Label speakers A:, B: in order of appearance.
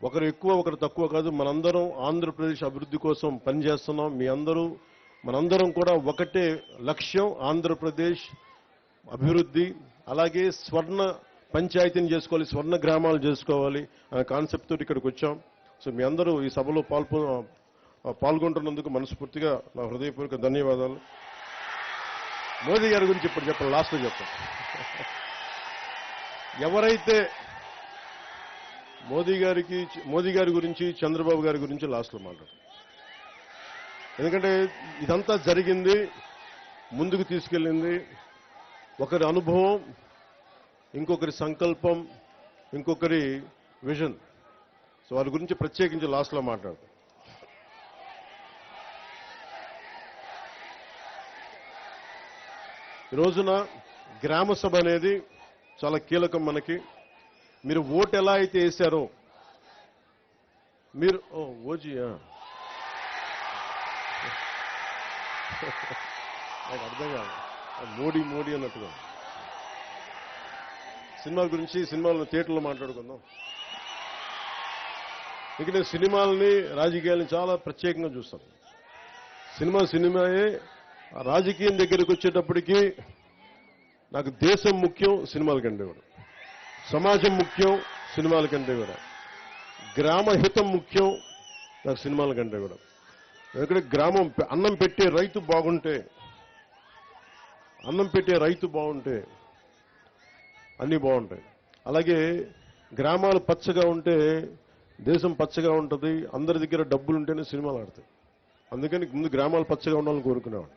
A: ఒకరు ఎక్కువ ఒకరు తక్కువ కాదు, మనందరం ఆంధ్రప్రదేశ్ అభివృద్ధి కోసం పనిచేస్తున్నాం. మీ అందరూ మనందరం కూడా ఒకటే లక్ష్యం, ఆంధ్రప్రదేశ్ అభివృద్ధి. అలాగే స్వర్ణ పంచాయతీని చేసుకోవాలి, స్వర్ణ గ్రామాలు చేసుకోవాలి అనే కాన్సెప్ట్ తోటి ఇక్కడికి వచ్చాం. సో మీ అందరూ ఈ సభలో పాల్గొంటున్నందుకు మనస్ఫూర్తిగా నా హృదయపూర్వక ధన్యవాదాలు. మోదీ గారి గురించి ఇప్పుడు చెప్పండి, లాస్ట్లో చెప్తాను. ఎవరైతే మోదీ గారి గురించి, చంద్రబాబు గారి గురించి లాస్ట్లో మాట్లాడతారు. ఎందుకంటే ఇదంతా జరిగింది, ముందుకు తీసుకెళ్ళింది ఒకరి అనుభవం, ఇంకొకరి సంకల్పం, ఇంకొకరి విజన్. సో వారి గురించి ప్రత్యేకించి లాస్ట్లో మాట్లాడతాం. ఈ రోజున గ్రామ సభ అనేది చాలా కీలకం మనకి. మీరు ఓటు ఎలా అయితే వేశారో, మీరు ఓజీయా నాకు అర్థం కాదు, మోడీ అన్నట్టుగా. సినిమాల గురించి సినిమాలను థియేటర్లో మాట్లాడుకుందాం. ఇక నేను సినిమాలని, రాజకీయాలని చాలా ప్రత్యేకంగా చూస్తాను. సినిమాయే. రాజకీయం దగ్గరికి వచ్చేటప్పటికి నాకు దేశం ముఖ్యం సినిమాల కంటే కూడా, సమాజం ముఖ్యం సినిమాల కంటే కూడా, గ్రామ హితం ముఖ్యం నాకు సినిమాల కంటే కూడా. ఎందుకంటే గ్రామం అన్నం పెట్టే రైతు బాగుంటే అన్నీ బాగుంటాయి. అలాగే గ్రామాలు పచ్చగా ఉంటే దేశం పచ్చగా ఉంటుంది. అందరి దగ్గర డబ్బులు ఉంటేనే సినిమాలు ఆడతాయి. అందుకని ముందు గ్రామాలు పచ్చగా ఉండాలని కోరుకునేవాడు.